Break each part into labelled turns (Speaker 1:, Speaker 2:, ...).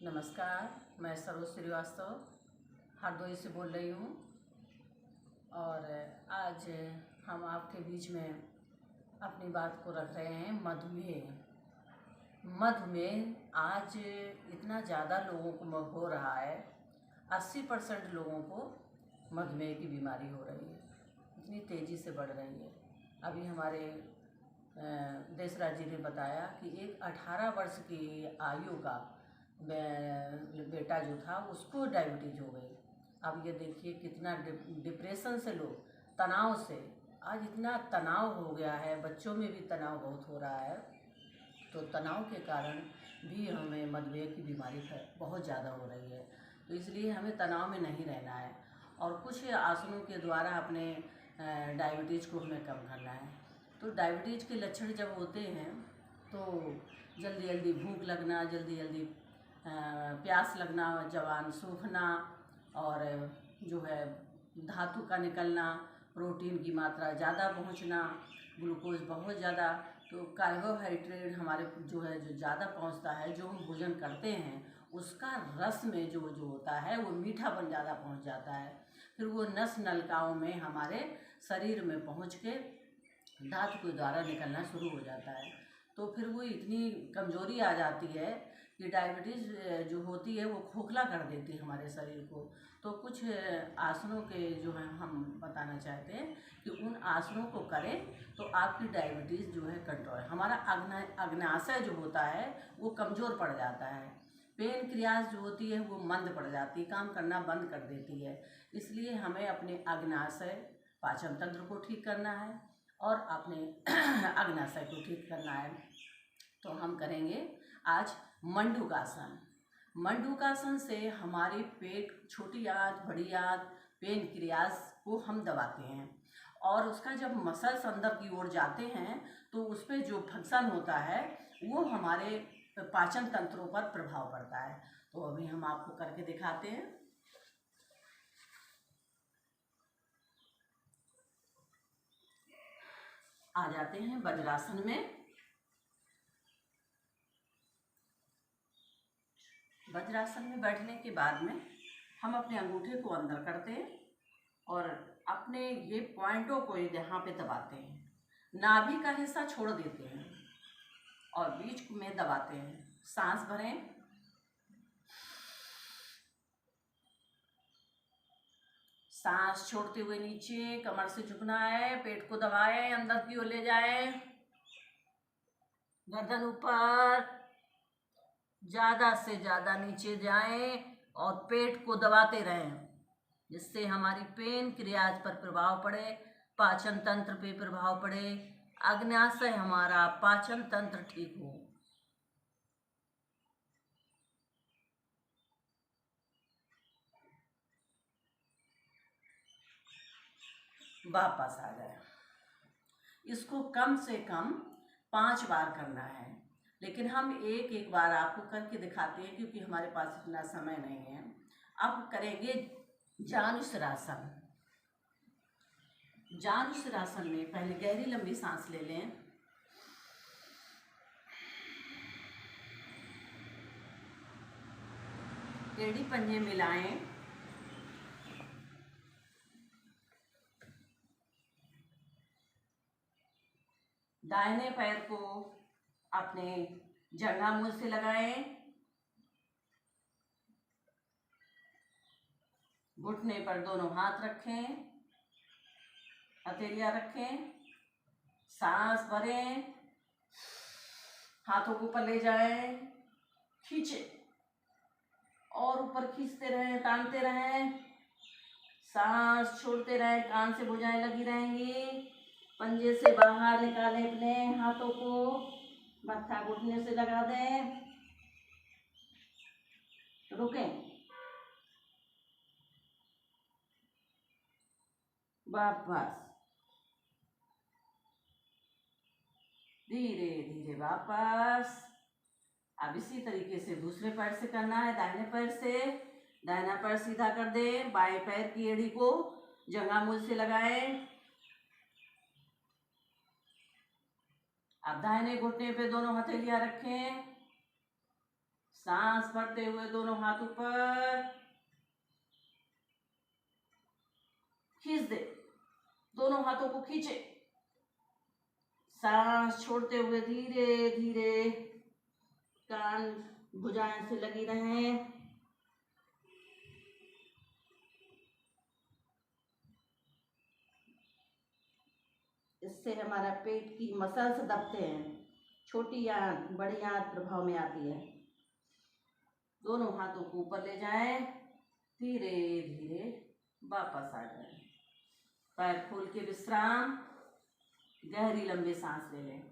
Speaker 1: नमस्कार, मैं सरोज श्रीवास्तव हरदोई से बोल रही हूँ। और आज हम आपके बीच में अपनी बात को रख रहे हैं मधुमेह। मधुमेह आज इतना ज़्यादा लोगों को हो रहा है, 80% लोगों को मधुमेह की बीमारी हो रही है, इतनी तेज़ी से बढ़ रही है। अभी हमारे देशराज जी ने बताया कि एक 18 वर्ष की आयु का बेटा जो था उसको डायबिटीज हो गई। अब ये देखिए कितना डिप्रेशन से लोग, तनाव से, आज इतना तनाव हो गया है, बच्चों में भी तनाव बहुत हो रहा है। तो तनाव के कारण भी हमें मधुमेह की बीमारी बहुत ज़्यादा हो रही है। तो इसलिए हमें तनाव में नहीं रहना है और कुछ आसनों के द्वारा अपने डायबिटीज़ को हमें कम करना है। तो डायबिटीज़ के लक्षण जब होते हैं तो जल्दी जल्दी भूख लगना, जल्दी जल्दी प्यास लगना, जवान सूखना और जो है धातु का निकलना, प्रोटीन की मात्रा ज़्यादा पहुंचना, ग्लूकोज बहुत ज़्यादा, तो कार्बोहाइड्रेट हमारे जो है जो ज़्यादा पहुंचता है, जो हम भोजन करते हैं उसका रस में जो होता है वो मीठापन ज़्यादा पहुंच जाता है। फिर वो नस नलिकाओं में हमारे शरीर में पहुंच के दांत के द्वारा निकलना शुरू हो जाता है। तो फिर वो इतनी कमज़ोरी आ जाती है कि डायबिटीज़ जो होती है वो खोखला कर देती है हमारे शरीर को। तो कुछ आसनों के जो है हम बताना चाहते हैं कि उन आसनों को करें तो आपकी डायबिटीज़ जो है कंट्रोल, हमारा अग्नाशय जो होता है वो कमज़ोर पड़ जाता है, पेनक्रियाज जो होती है वो मंद पड़ जाती है, काम करना बंद कर देती है। इसलिए हमें अपने अग्नाशय, पाचन तंत्र को ठीक करना है और अपने अग्नाशय को ठीक करना है। तो हम करेंगे आज मंडूकासन। मंडूकासन से हमारी पेट, छोटी आंत, बड़ी आंत, पेनक्रियाज को हम दबाते हैं और उसका जब मसल्स अंदर की ओर जाते हैं तो उस पर जो फंक्शन होता है वो हमारे पाचन तंत्रों पर प्रभाव पड़ता है। तो अभी हम आपको करके दिखाते हैं। आ जाते हैं वज्रासन में। वज्रासन में बैठने के बाद में हम अपने अंगूठे को अंदर करते हैं और अपने ये पॉइंटों को यहाँ पे दबाते हैं, नाभि का हिस्सा छोड़ देते हैं और बीच में दबाते हैं। सांस भरें, सांस छोड़ते हुए नीचे कमर से झुकना है, पेट को दबाएं, अंदर की ओर ले जाएं, गर्दन ऊपर, ज़्यादा से ज़्यादा नीचे जाएं और पेट को दबाते रहें, जिससे हमारी पेनक्रियाज पर प्रभाव पड़े, पाचन तंत्र पे प्रभाव पड़े, अग्नाशय हमारा पाचन तंत्र ठीक हो। वापस आ जाए। इसको कम से कम 5 बार करना है, लेकिन हम एक बार आपको करके दिखाते हैं क्योंकि हमारे पास इतना समय नहीं है। अब करेंगे जानुशिरासन। जानुशिरासन में पहले गहरी लंबी सांस ले लें, एड़ी पंजे मिलाएं, दाहिने पैर को अपने जंघामूल से लगाएं, घुटने पर दोनों हाथ रखें, हथेलियां रखें, सांस भरें, हाथों को ऊपर ले जाएं, खींचे और ऊपर खींचते रहें, तानते रहें, सांस छोड़ते रहें, कान से भुजाएं लगी रहेंगी। पंजे से बाहर निकालें अपने हाथों को, मत्था घुटने से लगा दें, रुकें, वापस, धीरे धीरे वापस। अब इसी तरीके से दूसरे पैर से करना है, दाहिने पैर से, दाहिना पैर सीधा कर दें, बाएं पैर की एड़ी को जंघामूल से लगाएं। अब दाहिने घुटने पे दोनों हथेलियां रखें, सांस भरते हुए दोनों हाथ ऊपर, खींच दे, दोनों हाथों को खींचे। सांस छोड़ते हुए धीरे धीरे कान भुजाएं से लगी रहें। इससे हमारा पेट की मसल्स दबते हैं, छोटी आंत बड़ी आंत प्रभाव में आती है। दोनों हाथों को ऊपर ले जाएं, धीरे धीरे वापस आ जाएं। पैर खोल के विश्राम, गहरी लंबी सांस ले लें।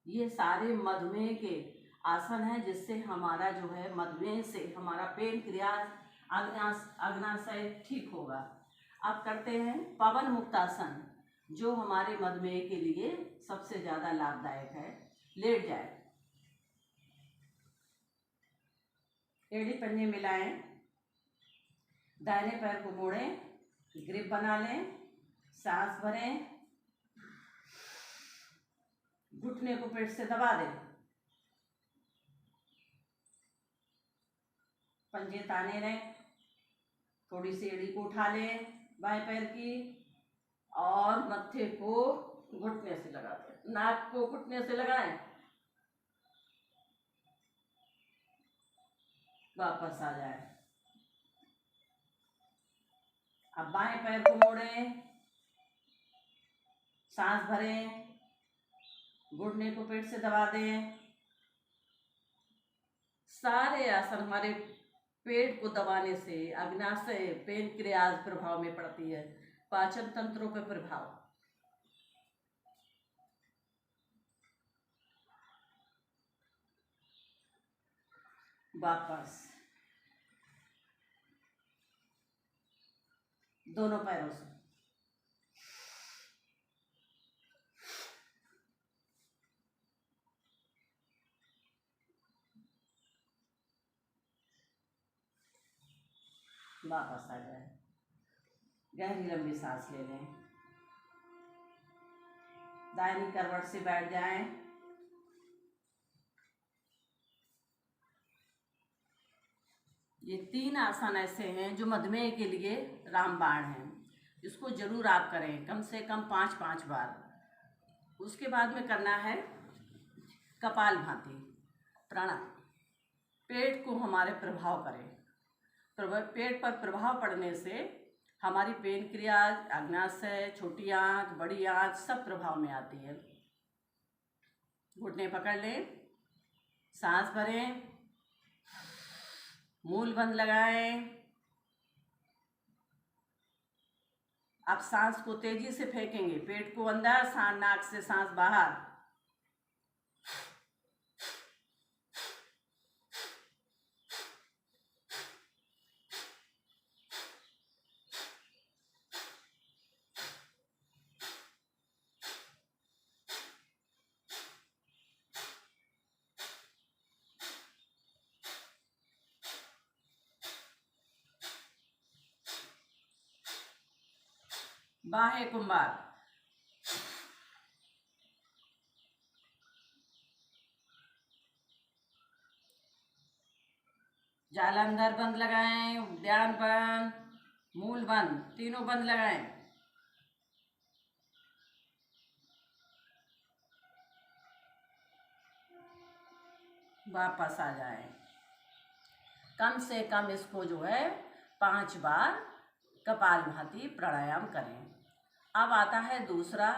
Speaker 1: ये सारे मधुमेह के आसन है, जिससे हमारा जो है मधुमेह से हमारा पेनक्रियाज अग्नाशय ठीक होगा। अब करते हैं पवन मुक्तासन, जो हमारे मधुमेह के लिए सबसे ज़्यादा लाभदायक है। लेट जाए, एड़ी पंजे मिलाएं, दाहिने पैर को मोड़ें, ग्रिप बना लें, सांस भरें, घुटने को पेट से दबा दें, पंजे ताने रहें, थोड़ी सी एड़ी को उठा लें बाएं पैर की, और मत्थे को घुटने से लगा दें, नाक को घुटने से लगाएं, वापस आ जाए। अब बाएं पैर को मोड़ें, सांस भरें, घुटने को पेट से दबा दें। सारे आसन हमारे पेट को दबाने से अग्नाशय पेनक्रियाज प्रभाव में पड़ती है, पाचन तंत्रों पर प्रभाव। वापस दोनों पैरों से वापस आ जाए। गहरी लंबी सांस ले लें, दाहिनी करवट से बैठ जाएं। ये 3 आसन ऐसे हैं जो मधुमेह के लिए रामबाण हैं। इसको जरूर आप करें, कम से कम 5-5 बार। उसके बाद में करना है कपालभाति प्राणायाम। पेट को हमारे प्रभाव करें, पेट पर प्रभाव पड़ने से हमारी पेनक्रियाज, अग्नाशय, छोटी आंत, बड़ी आंत सब प्रभाव में आती है। घुटने पकड़ लें, सांस भरें, मूल बंद लगाएं। अब सांस को तेजी से फेंकेंगे, पेट को अंदर, नाक से सांस बाहर। बाहे कुंभार, जालंधर बंद लगाएं, उद्यान बंद, मूल बंद, तीनों बंद लगाएं। वापस आ जाएं। कम से कम इसको जो है 5 बार कपालभाति प्राणायाम करें। अब आता है दूसरा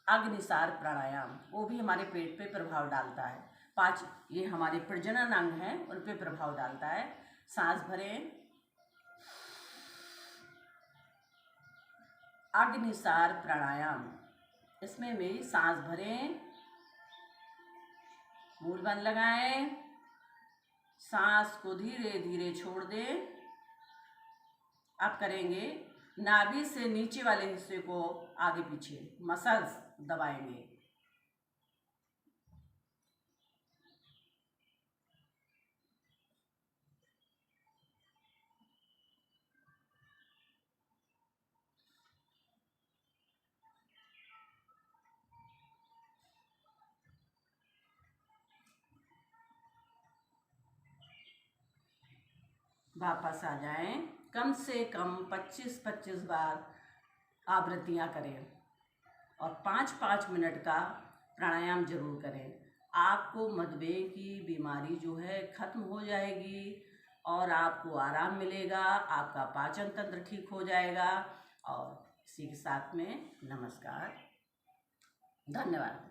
Speaker 1: अग्निसार प्राणायाम, वो भी हमारे पेट पे प्रभाव डालता है। 5 ये हमारे प्रजनन अंग हैं, उन पे प्रभाव डालता है। सांस भरें, अग्निसार प्राणायाम। इसमें भी सांस भरें, मूल बंद लगाएं, सांस को धीरे धीरे छोड़ दें। अब करेंगे नाभि से नीचे वाले हिस्से को आगे पीछे मसल्स दबाएंगे। वापस आ जाएं। कम से कम 25-25 बार आवृत्तियाँ करें और 5-5 मिनट का प्राणायाम जरूर करें। आपको मधुमेह की बीमारी जो है ख़त्म हो जाएगी और आपको आराम मिलेगा, आपका पाचन तंत्र ठीक हो जाएगा। और इसी के साथ में नमस्कार, धन्यवाद।